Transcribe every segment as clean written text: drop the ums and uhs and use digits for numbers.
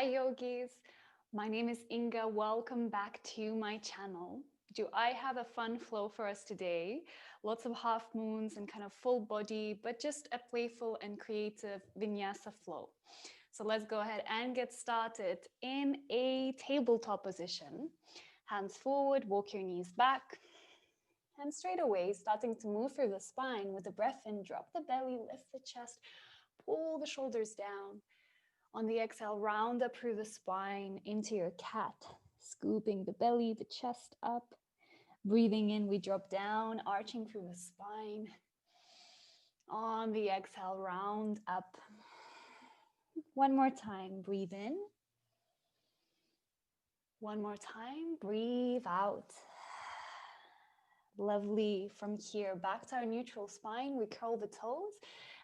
Hi yogis, my name is Inga. Welcome back to my channel. Do I have a fun flow for us today? Lots of half moons and kind of full body, but just a playful and creative vinyasa flow. So let's go ahead and get started in a tabletop position. Hands forward, walk your knees back. And straight away, starting to move through the spine with the breath in, drop the belly, lift the chest, pull the shoulders down. On the exhale, round up through the spine into your cat, scooping the belly, the chest up. Breathing in, we drop down, arching through the spine. On the exhale, round up. One more time, breathe in. One more time, breathe out. Lovely. From here, back to our neutral spine, we curl the toes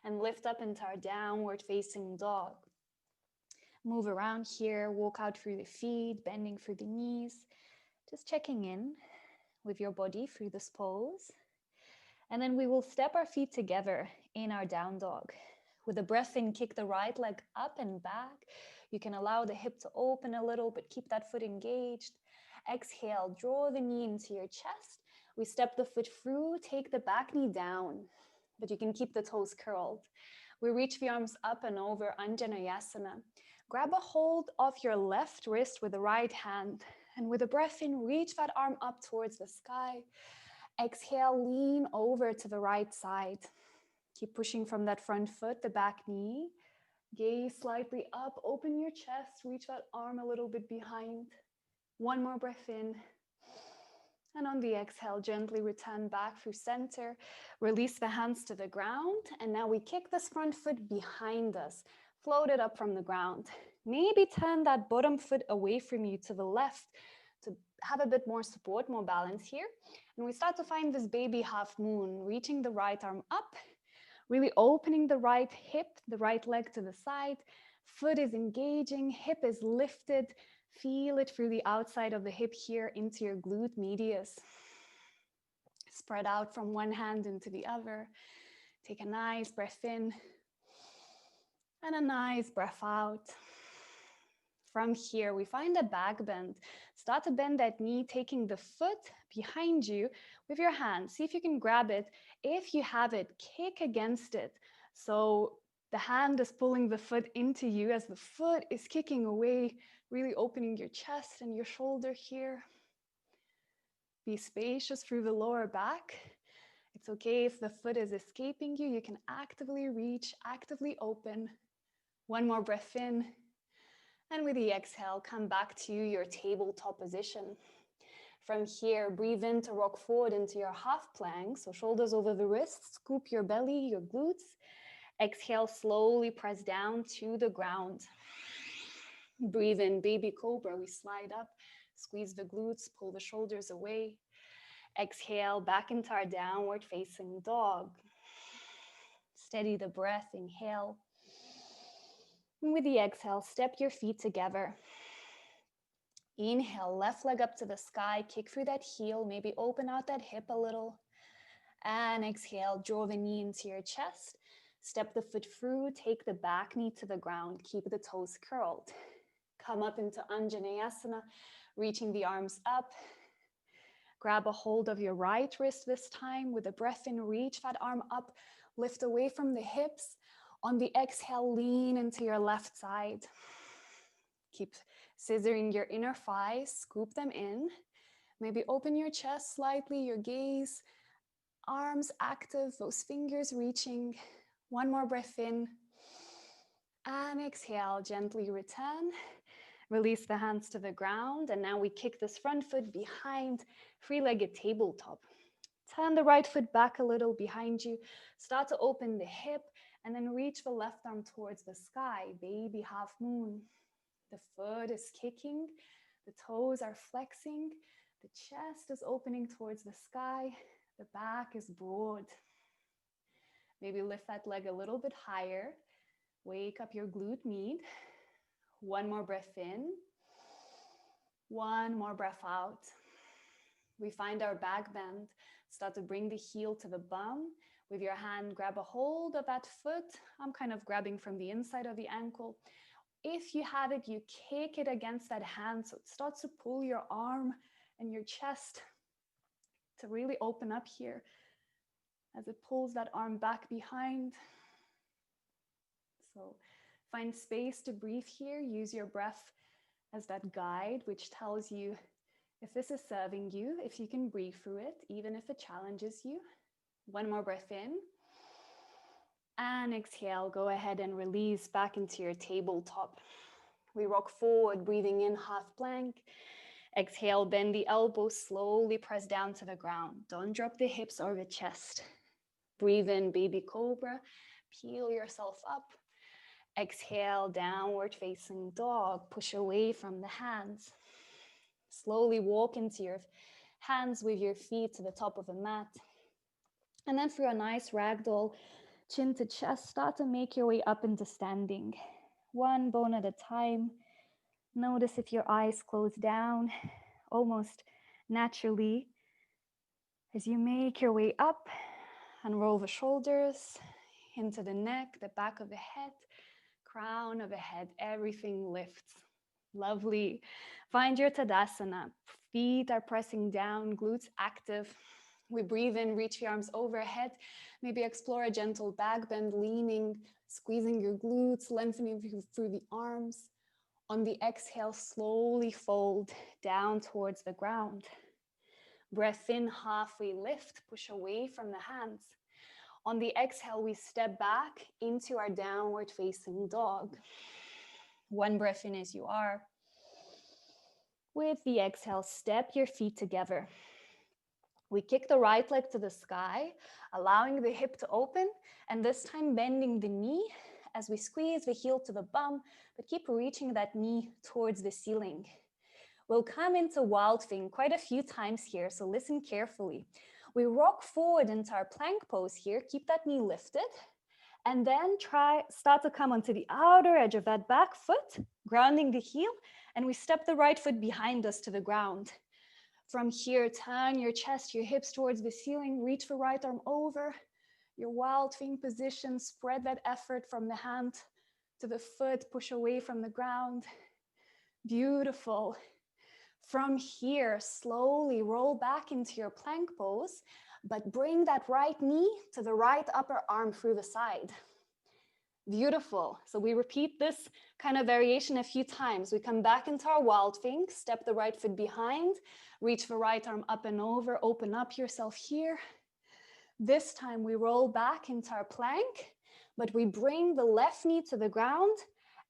and lift up into our downward facing dog. Move around here, walk out through the feet, bending through the knees, just checking in with your body through this pose. And then we will step our feet together in our down dog. With a breath in, kick the right leg up and back. You can allow the hip to open a little, but keep that foot engaged. Exhale, draw the knee into your chest. We step the foot through, take the back knee down, but you can keep the toes curled. We reach the arms up and over, Anjaneyasana. Grab a hold of your left wrist with the right hand, and with a breath in, reach that arm up towards the sky. Exhale, lean over to the right side. Keep pushing from that front foot, the back knee. Gaze slightly up, open your chest, reach that arm a little bit behind. One more breath in. And on the exhale, gently return back through center. Release the hands to the ground. And now we kick this front foot behind us. Float it up from the ground. Maybe turn that bottom foot away from you to the left to have a bit more support, more balance here. And we start to find this baby half moon, reaching the right arm up, really opening the right hip, the right leg to the side. Foot is engaging, hip is lifted. Feel it through the outside of the hip here into your glute medius. Spread out from one hand into the other. Take a nice breath in and a nice breath out. From here, we find a back bend. Start to bend that knee, taking the foot behind you with your hand. See if you can grab it. If you have it, kick against it. So the hand is pulling the foot into you as the foot is kicking away, really opening your chest and your shoulder here. Be spacious through the lower back. It's okay if the foot is escaping you. You can actively reach, actively open. One more breath in. And with the exhale, come back to your tabletop position. From here, breathe in to rock forward into your half plank. So shoulders over the wrists, scoop your belly, your glutes. Exhale, slowly press down to the ground. Breathe in, baby cobra. We slide up, squeeze the glutes, pull the shoulders away. Exhale, back into our downward facing dog. Steady the breath, inhale. And with the exhale, step your feet together. Inhale, left leg up to the sky, kick through that heel, maybe open out that hip a little. And exhale, draw the knee into your chest. Step the foot through, take the back knee to the ground, keep the toes curled. Come up into Anjaneyasana, reaching the arms up. Grab a hold of your right wrist this time. With a breath in, reach that arm up, lift away from the hips. On the exhale, lean into your left side. Keep scissoring your inner thighs, scoop them in. Maybe open your chest slightly, your gaze, arms active, those fingers reaching. One more breath in. And exhale, gently return. Release the hands to the ground. And now we kick this front foot behind, three-legged tabletop. Turn the right foot back a little behind you. Start to open the hip and then reach the left arm towards the sky, baby half moon. The foot is kicking, the toes are flexing, the chest is opening towards the sky, the back is broad. Maybe lift that leg a little bit higher. Wake up your glute med. One more breath in. One more breath out. We find our back bend. Start to bring the heel to the bum. With your hand, grab a hold of that foot. I'm kind of grabbing from the inside of the ankle. If you have it, you kick it against that hand so it starts to pull your arm and your chest to really open up here as it pulls that arm back behind. So find space to breathe here. Use your breath as that guide, which tells you if this is serving you, if you can breathe through it, even if it challenges you. One more breath in. And exhale, go ahead and release back into your tabletop. We rock forward, breathing in, half plank. Exhale, bend the elbows, slowly press down to the ground. Don't drop the hips or the chest. Breathe in, baby cobra. Peel yourself up. Exhale, downward facing dog. Push away from the hands. Slowly walk into your hands with your feet to the top of the mat. And then through a nice ragdoll, chin to chest, start to make your way up into standing. One bone at a time. Notice if your eyes close down, almost naturally, as you make your way up and roll the shoulders into the neck, the back of the head, crown of the head, everything lifts. Lovely. Find your Tadasana. Feet are pressing down, glutes active. We breathe in, reach the arms overhead. Maybe explore a gentle back bend, leaning, squeezing your glutes, lengthening through the arms. On the exhale, slowly fold down towards the ground. Breath in, halfway lift, push away from the hands. On the exhale, we step back into our downward facing dog. One breath in as you are. With the exhale, step your feet together. We kick the right leg to the sky, allowing the hip to open, and this time bending the knee as we squeeze the heel to the bum, but keep reaching that knee towards the ceiling. We'll come into wild thing quite a few times here, so listen carefully. We rock forward into our plank pose here, keep that knee lifted, and then start to come onto the outer edge of that back foot, grounding the heel, and we step the right foot behind us to the ground. From here, turn your chest, your hips towards the ceiling, reach the right arm over, your wild thing position, spread that effort from the hand to the foot, push away from the ground. Beautiful. From here, slowly roll back into your plank pose, but bring that right knee to the right upper arm through the side. Beautiful. So we repeat this kind of variation a few times. We come back into our wild thing, step the right foot behind, reach the right arm up and over, open up yourself here. This time we roll back into our plank, but we bring the left knee to the ground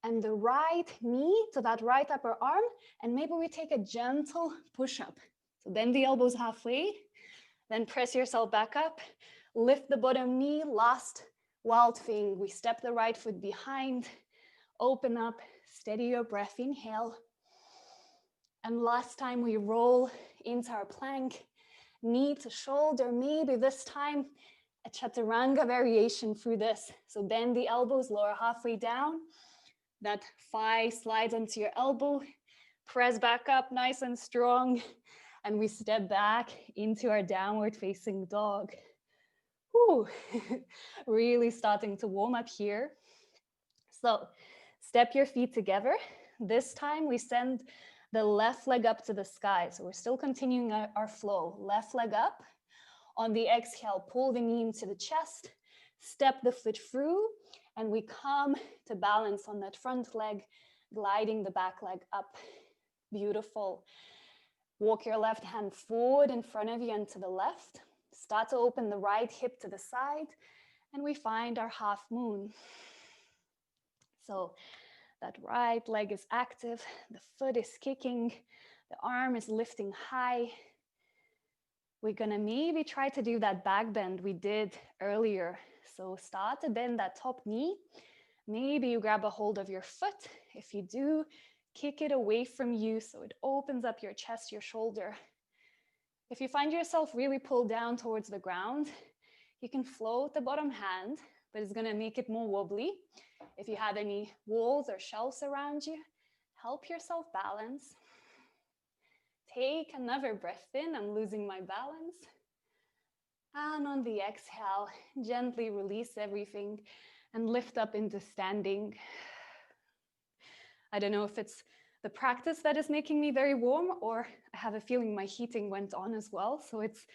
and the right knee to that right upper arm, and maybe we take a gentle push-up. So bend the elbows halfway, then press yourself back up, lift the bottom knee, last wild thing. We step the right foot behind, open up, steady your breath, inhale. And last time we roll into our plank, knee to shoulder, maybe this time a chaturanga variation through this. So bend the elbows, lower halfway down. That thigh slides onto your elbow, press back up nice and strong, and we step back into our downward facing dog. Whew. Really starting to warm up here. So step your feet together. This time we send the left leg up to the sky. So we're still continuing our flow. Left leg up. On the exhale, pull the knee into the chest, step the foot through, and we come to balance on that front leg, gliding the back leg up. Beautiful. Walk your left hand forward in front of you and to the left. Start to open the right hip to the side, and we find our half moon. So that right leg is active, the foot is kicking, the arm is lifting high. We're gonna maybe try to do that back bend we did earlier. So start to bend that top knee. Maybe you grab a hold of your foot. If you do, kick it away from you so it opens up your chest, your shoulder. If you find yourself really pulled down towards the ground, you can float the bottom hand, but it's gonna make it more wobbly. If you have any walls or shelves around you, help yourself balance. Take another breath in. I'm losing my balance. And on the exhale, gently release everything and lift up into standing. I don't know if it's the practice that is making me very warm, or I have a feeling my heating went on as well. So it's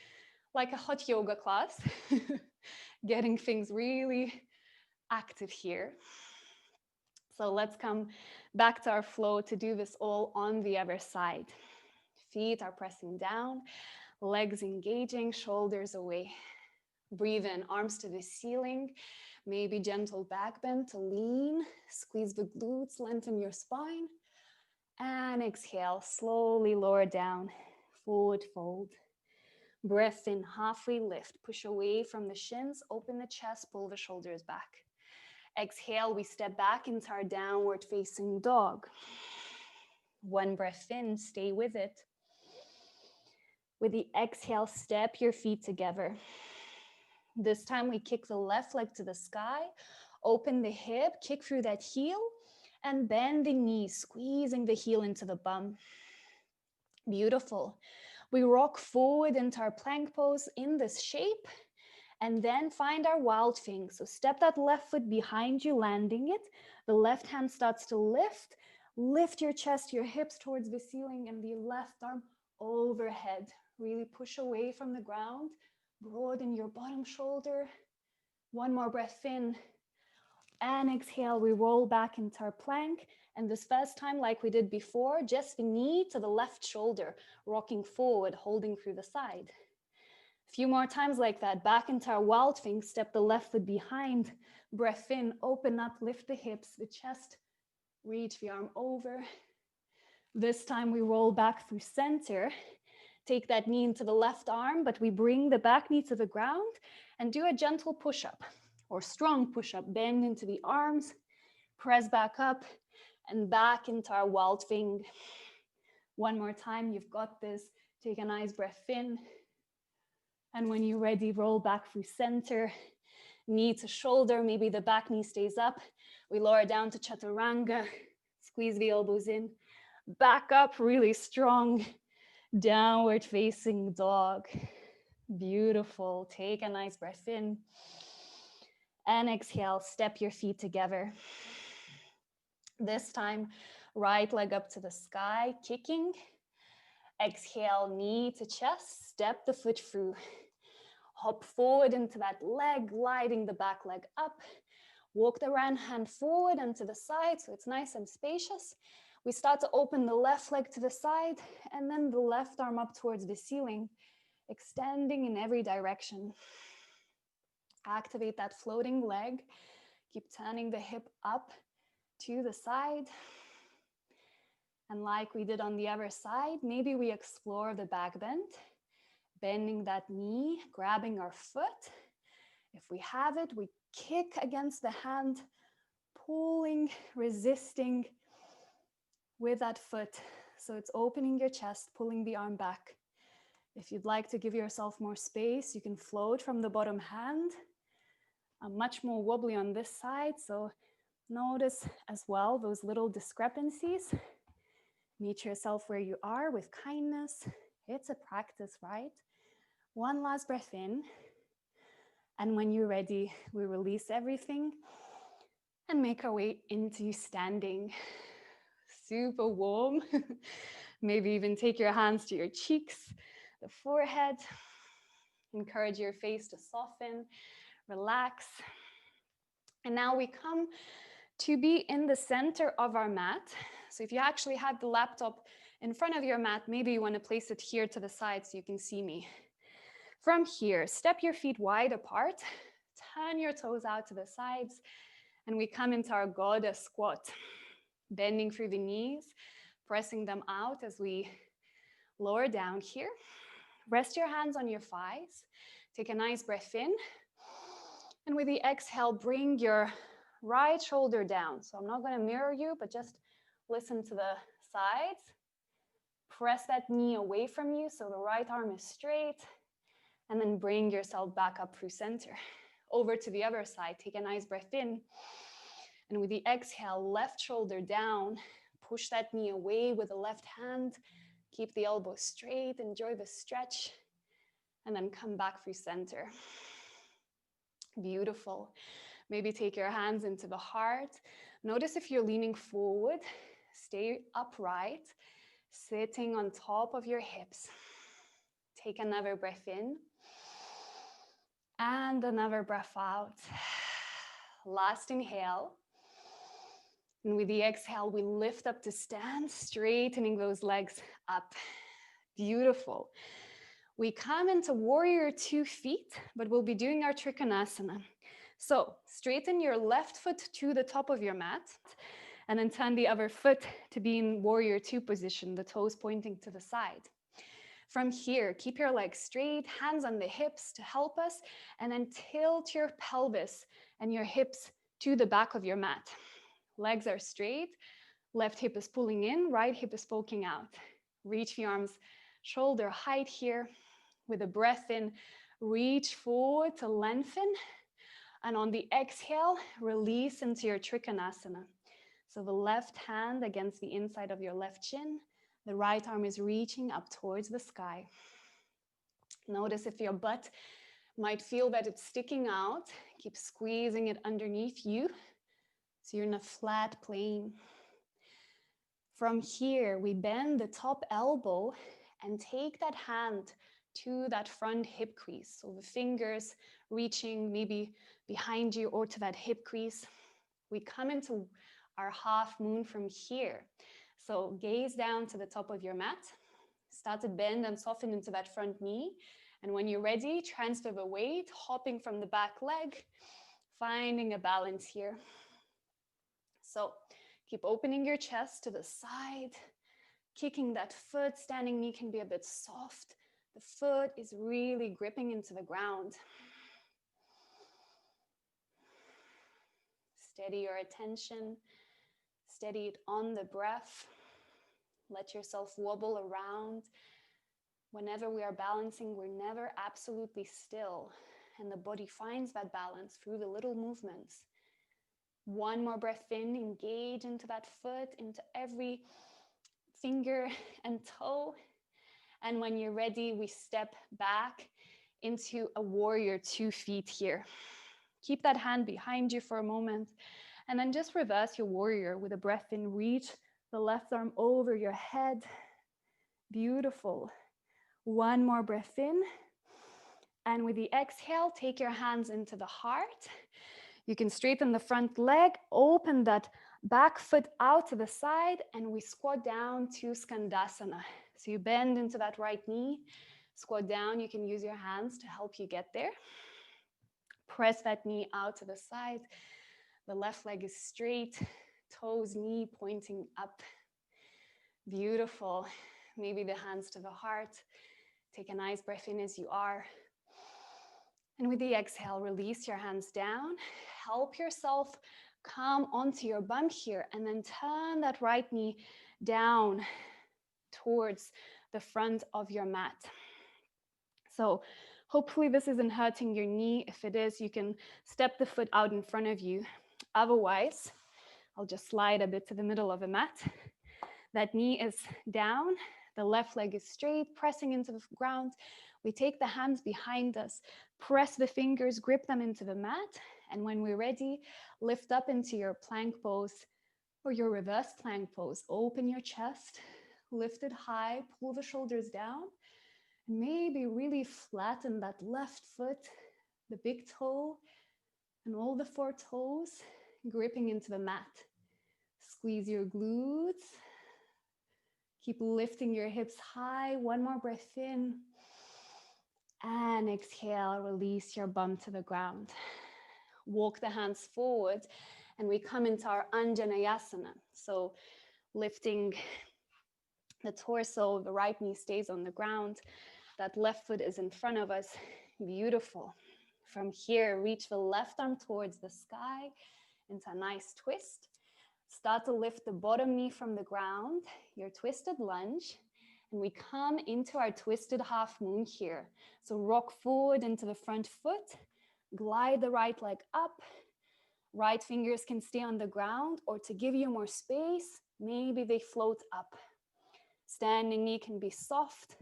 like a hot yoga class, getting things really active here. So let's come back to our flow to do this all on the other side. Feet are pressing down, legs engaging, shoulders away. Breathe in, arms to the ceiling, maybe gentle back bend to lean, squeeze the glutes, lengthen your spine. And exhale, slowly lower down, forward fold. Breath in, halfway lift, push away from the shins, open the chest, pull the shoulders back. Exhale, we step back into our downward facing dog. One breath in, stay with it. With the exhale, step your feet together. This time we kick the left leg to the sky, open the hip, kick through that heel, and bend the knee, squeezing the heel into the bum. Beautiful. We rock forward into our plank pose in this shape, and then find our wild thing. So step that left foot behind you, landing it. The left hand starts to lift. Lift your chest, your hips towards the ceiling, and the left arm overhead. Really push away from the ground. Broaden your bottom shoulder. One more breath in. And exhale, we roll back into our plank. And this first time, like we did before, just the knee to the left shoulder, rocking forward, holding through the side. A few more times like that, back into our wild thing, step the left foot behind, breath in, open up, lift the hips, the chest, reach the arm over. This time we roll back through center, take that knee into the left arm, but we bring the back knee to the ground and do a gentle push-up or strong push-up, bend into the arms, press back up and back into our wild thing. One more time, you've got this. Take a nice breath in. And when you're ready, roll back through center, knee to shoulder, maybe the back knee stays up. We lower down to chaturanga, squeeze the elbows in, back up really strong, downward facing dog. Beautiful, take a nice breath in. And exhale, step your feet together. This time, right leg up to the sky, kicking. Exhale, knee to chest, step the foot through. Hop forward into that leg, gliding the back leg up. Walk the right hand forward and to the side, so it's nice and spacious. We start to open the left leg to the side, and then the left arm up towards the ceiling, extending in every direction. Activate that floating leg. Keep turning the hip up to the side. And like we did on the other side, maybe we explore the back bend. Bending that knee, grabbing our foot. If we have it, we kick against the hand, pulling, resisting with that foot. So it's opening your chest, pulling the arm back. If you'd like to give yourself more space, you can float from the bottom hand. I'm much more wobbly on this side, so notice as well those little discrepancies. Meet yourself where you are with kindness. It's a practice, right? One last breath in. And when you're ready, we release everything and make our way into standing. Super warm. Maybe even take your hands to your cheeks, the forehead. Encourage your face to soften, relax. And now we come to be in the center of our mat. So if you actually have the laptop in front of your mat, maybe you want to place it here to the side so you can see me. From here, step your feet wide apart, turn your toes out to the sides, and we come into our goddess squat, bending through the knees, pressing them out as we lower down here. Rest your hands on your thighs, take a nice breath in, and with the exhale, bring your right shoulder down. So I'm not going to mirror you, but just listen to the sides. Press that knee away from you so the right arm is straight. And then bring yourself back up through center. Over to the other side, take a nice breath in. And with the exhale, left shoulder down, push that knee away with the left hand. Keep the elbow straight, enjoy the stretch. And then come back through center. Beautiful. Maybe take your hands into the heart. Notice if you're leaning forward, Stay upright, sitting on top of your hips. Take another breath in and another breath out. Last inhale. And with the exhale, we lift up to stand, straightening those legs up. Beautiful. We come into warrior 2 feet, but we'll be doing our trikonasana. So straighten your left foot to the top of your mat, and then turn the other foot to be in warrior 2 position, the toes pointing to the side. From here, keep your legs straight, hands on the hips to help us, and then tilt your pelvis and your hips to the back of your mat. Legs are straight, left hip is pulling in, right hip is poking out. Reach the arms shoulder height here. With a breath in, reach forward to lengthen. And on the exhale, release into your trikonasana. So the left hand against the inside of your left shin. The right arm is reaching up towards the sky. Notice if your butt might feel that it's sticking out. Keep squeezing it underneath you, so you're in a flat plane. From here, we bend the top elbow and take that hand to that front hip crease. So the fingers reaching maybe behind you or to that hip crease. We come into our half moon from here. So gaze down to the top of your mat. Start to bend and soften into that front knee. And when you're ready, transfer the weight, hopping from the back leg, finding a balance here. So keep opening your chest to the side, kicking that foot. Standing knee can be a bit soft. The foot is really gripping into the ground. Steady your attention. Steady it on the breath. Let yourself wobble around. Whenever we are balancing, we're never absolutely still. And the body finds that balance through the little movements. One more breath in, engage into that foot, into every finger and toe. And when you're ready, we step back into a warrior 2 feet here. Keep that hand behind you for a moment. And then just reverse your warrior with a breath in. Reach the left arm over your head. Beautiful. One more breath in. And with the exhale, take your hands into the heart. You can straighten the front leg, open that back foot out to the side, and we squat down to Skandasana. So you bend into that right knee, squat down. You can use your hands to help you get there. Press that knee out to the side. The left leg is straight, toes, knee pointing up. Beautiful. Maybe the hands to the heart. Take a nice breath in as you are. And with the exhale, release your hands down. Help yourself come onto your bum here, and then turn that right knee down towards the front of your mat. So hopefully this isn't hurting your knee. If it is, you can step the foot out in front of you. Otherwise, I'll just slide a bit to the middle of the mat. That knee is down. The left leg is straight, pressing into the ground. We take the hands behind us, press the fingers, grip them into the mat. And when we're ready, lift up into your plank pose or your reverse plank pose. Open your chest, lift it high, pull the shoulders down. Maybe really flatten that left foot, the big toe, and all the 4 toes, gripping into the mat. Squeeze your glutes. Keep lifting your hips high. One more breath in. And exhale, release your bum to the ground. Walk the hands forward, and we come into our Anjaneyasana. So lifting the torso, the right knee stays on the ground. That left foot is in front of us. Beautiful. From here, reach the left arm towards the sky into a nice twist. Start to lift the bottom knee from the ground, your twisted lunge, and we come into our twisted half moon here. So rock forward into the front foot, glide the right leg up. Right fingers can stay on the ground, or to give you more space, maybe they float up. Standing knee can be soft,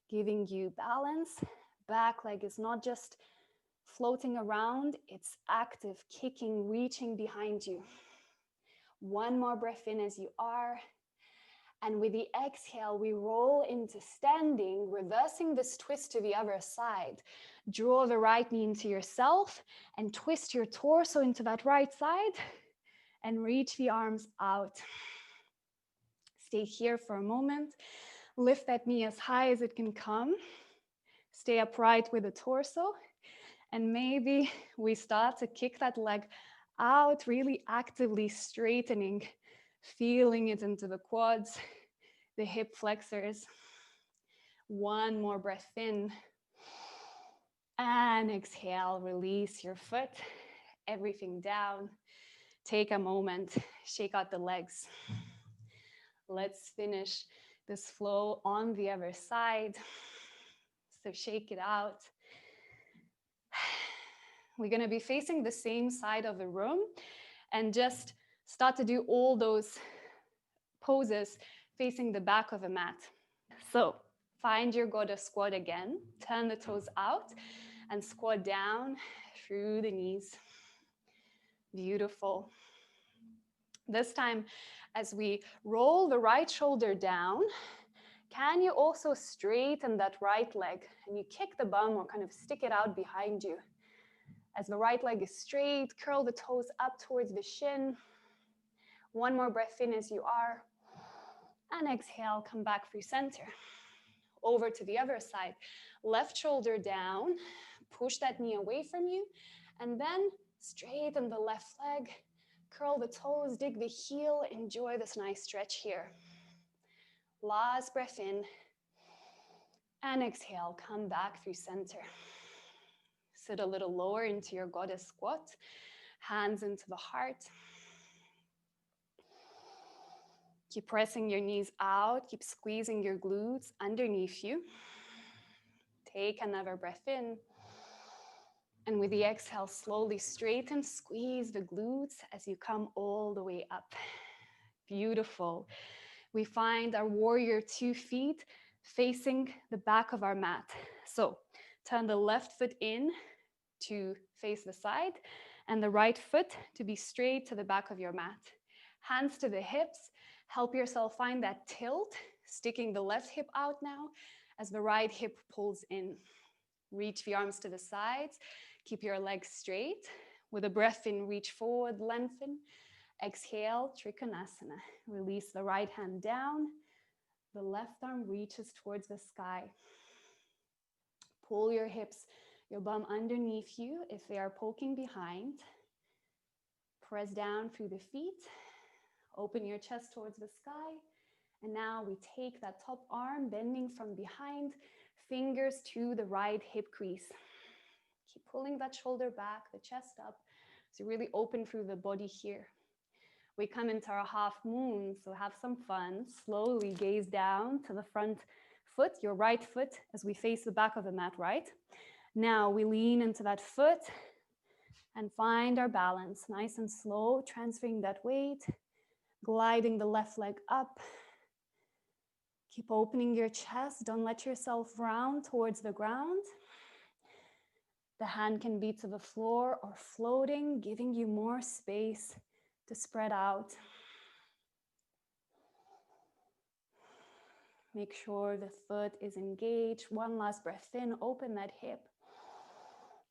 giving you balance. Back leg is not just floating around, it's active, kicking, reaching behind you. One more breath in as you are. And with the exhale, we roll into standing, reversing this twist to the other side. Draw the right knee into yourself and twist your torso into that right side and reach the arms out. Stay here for a moment. Lift that knee as high as it can come. Stay upright with the torso. And maybe we start to kick that leg out, really actively straightening, feeling it into the quads, the hip flexors. One more breath in. And exhale, release your foot, everything down. Take a moment, shake out the legs. Let's finish this flow on the other side. So shake it out. We're going to be facing the same side of the room and just start to do all those poses facing the back of the mat. So find your goddess squat again. Turn the toes out and squat down through the knees. Beautiful. This time, as we roll the right shoulder down, can you also straighten that right leg and you kick the bum or kind of stick it out behind you? As the right leg is straight, curl the toes up towards the shin. One more breath in as you are. And exhale, come back through center. Over to the other side. Left shoulder down, push that knee away from you, and then straighten the left leg, curl the toes, dig the heel, enjoy this nice stretch here. Last breath in, and exhale, come back through center. Sit a little lower into your goddess squat, hands into the heart. Keep pressing your knees out, keep squeezing your glutes underneath you. Take another breath in. And with the exhale, slowly straighten, squeeze the glutes as you come all the way up. Beautiful. We find our warrior 2 feet facing the back of our mat. So turn the left foot in to face the side and the right foot to be straight to the back of your mat. Hands to the hips. Help yourself find that tilt, sticking the left hip out now as the right hip pulls in. Reach the arms to the sides. Keep your legs straight. With a breath in, reach forward, lengthen. Exhale, trikonasana. Release the right hand down. The left arm reaches towards the sky. Pull your hips, your bum underneath you if they are poking behind. Press down through the feet. Open your chest towards the sky. And now we take that top arm, bending from behind, fingers to the right hip crease. Keep pulling that shoulder back, the chest up, so really open through the body here. We come into our half moon, so have some fun. Slowly gaze down to the front foot, your right foot, as we face the back of the mat, right? Now we lean into that foot and find our balance. Nice and slow, transferring that weight, gliding the left leg up. Keep opening your chest. Don't let yourself round towards the ground. The hand can be to the floor or floating, giving you more space to spread out. Make sure the foot is engaged. One last breath in, open that hip.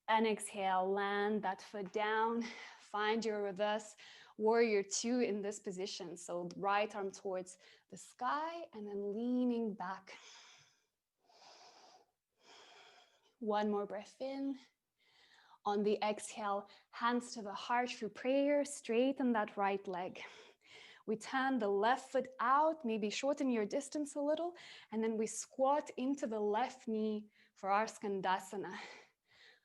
And exhale, land that foot down. Find your reverse warrior 2 in this position. So right arm towards the sky and then leaning back. One more breath in. On the exhale, hands to the heart through prayer, straighten that right leg. We turn the left foot out, maybe shorten your distance a little, and then we squat into the left knee for our skandasana.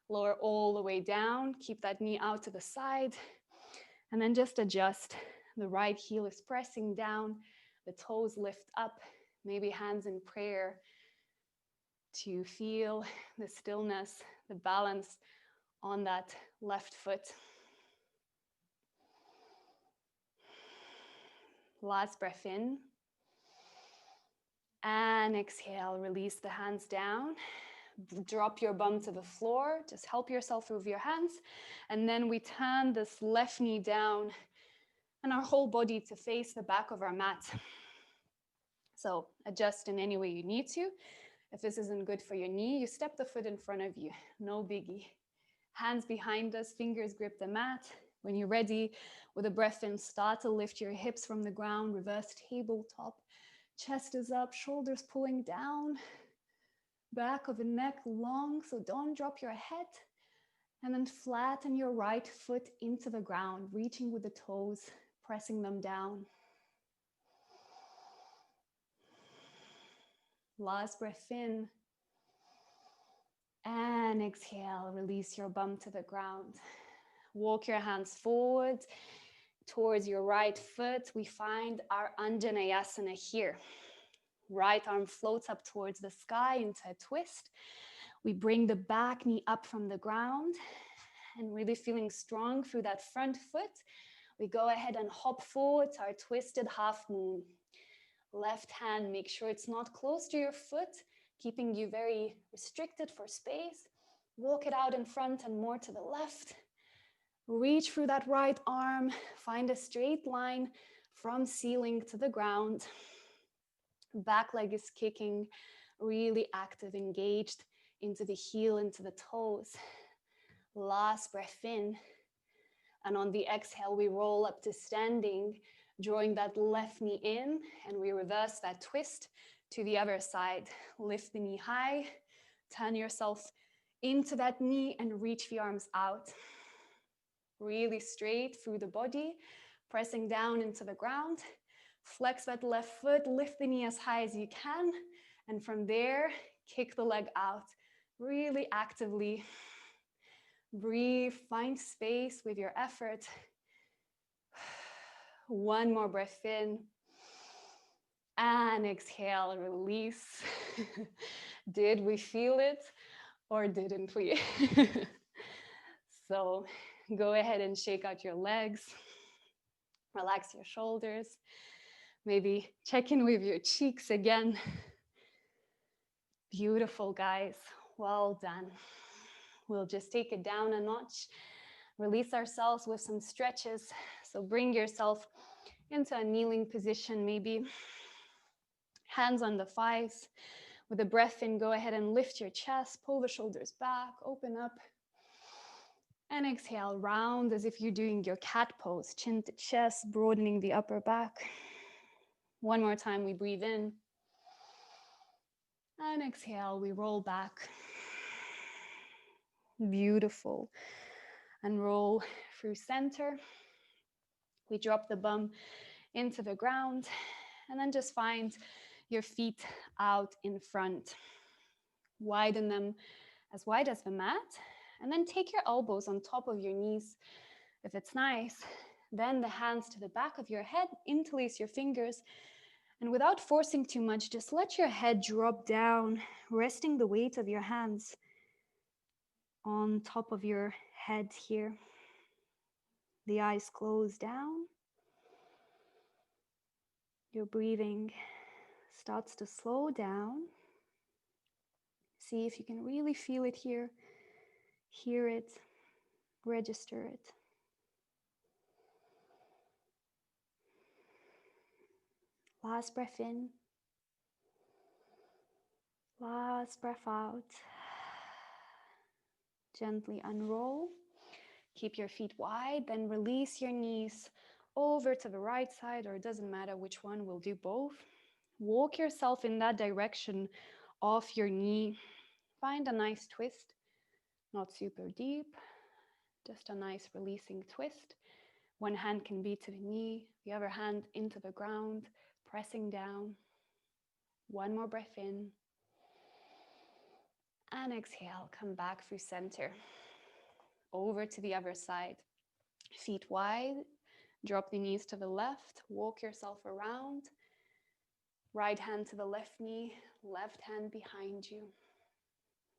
Lower all the way down, keep that knee out to the side, and then just adjust. The right heel is pressing down, the toes lift up, maybe hands in prayer to feel the stillness, the balance on that left foot. Last breath in. And exhale, release the hands down. Drop your bum to the floor. Just help yourself with your hands. And then we turn this left knee down and our whole body to face the back of our mat. So adjust in any way you need to. If this isn't good for your knee, you step the foot in front of you, no biggie. Hands behind us, fingers grip the mat. When you're ready, with a breath in, start to lift your hips from the ground, reverse tabletop. Chest is up, shoulders pulling down, back of the neck long, so don't drop your head. And then flatten your right foot into the ground, reaching with the toes, pressing them down. Last breath in. And exhale, release your bum to the ground. Walk your hands forward towards your right foot. We find our Anjaneyasana here. Right arm floats up towards the sky into a twist. We bring the back knee up from the ground and really feeling strong through that front foot. We go ahead and hop forward to our twisted half moon. Left hand, make sure it's not close to your foot, keeping you very restricted for space. Walk it out in front and more to the left. Reach through that right arm. Find a straight line from ceiling to the ground. Back leg is kicking, really active, engaged into the heel, into the toes. Last breath in. And on the exhale, we roll up to standing, drawing that left knee in, and we reverse that twist to the other side. Lift the knee high, turn yourself into that knee and reach the arms out. Really straight through the body, pressing down into the ground. Flex that left foot, lift the knee as high as you can, and from there, kick the leg out really actively. Breathe, find space with your effort. One more breath in. And exhale, release. Did we feel it or didn't we? So go ahead and shake out your legs. Relax your shoulders. Maybe check in with your cheeks again. Beautiful, guys. Well done. We'll just take it down a notch. Release ourselves with some stretches. So bring yourself into a kneeling position, maybe. Hands on the thighs. With a breath in, go ahead and lift your chest, pull the shoulders back, open up. And exhale, round as if you're doing your cat pose, chin to chest, broadening the upper back. One more time, we breathe in. And exhale, we roll back. Beautiful. And roll through center. We drop the bum into the ground. And then just find your feet out in front. Widen them as wide as the mat. And then take your elbows on top of your knees, if it's nice. Then the hands to the back of your head, interlace your fingers. And without forcing too much, just let your head drop down, resting the weight of your hands on top of your head here. The eyes close down. Your breathing starts to slow down. See if you can really feel it here. Hear it, register it. Last breath in. Last breath out. Gently unroll. Keep your feet wide, then release your knees over to the right side, or it doesn't matter which one, we'll do both. Walk yourself in that direction of your knee. Find a nice twist, not super deep, just a nice releasing twist. One hand can be to the knee, the other hand into the ground, pressing down. One more breath in. And exhale, come back through center. Over to the other side. Feet wide, drop the knees to the left, walk yourself around. Right hand to the left knee, left hand behind you.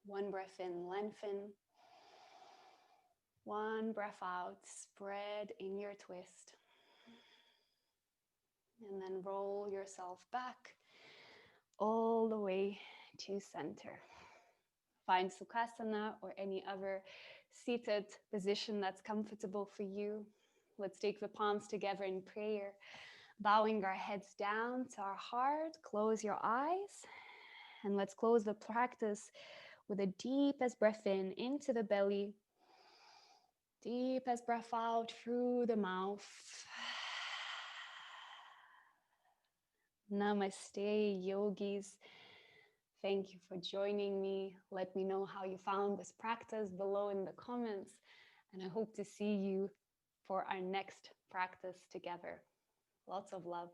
One breath in, lengthen. One breath out, spread in your twist. And then roll yourself back all the way to center. Find Sukhasana or any other seated position that's comfortable for you. Let's take the palms together in prayer, bowing our heads down to our heart. Close your eyes, and let's close the practice with a deepest breath in into the belly, deepest breath out through the mouth. Namaste, yogis. Thank you for joining me. Let me know how you found this practice below in the comments, and I hope to see you for our next practice together. Lots of love.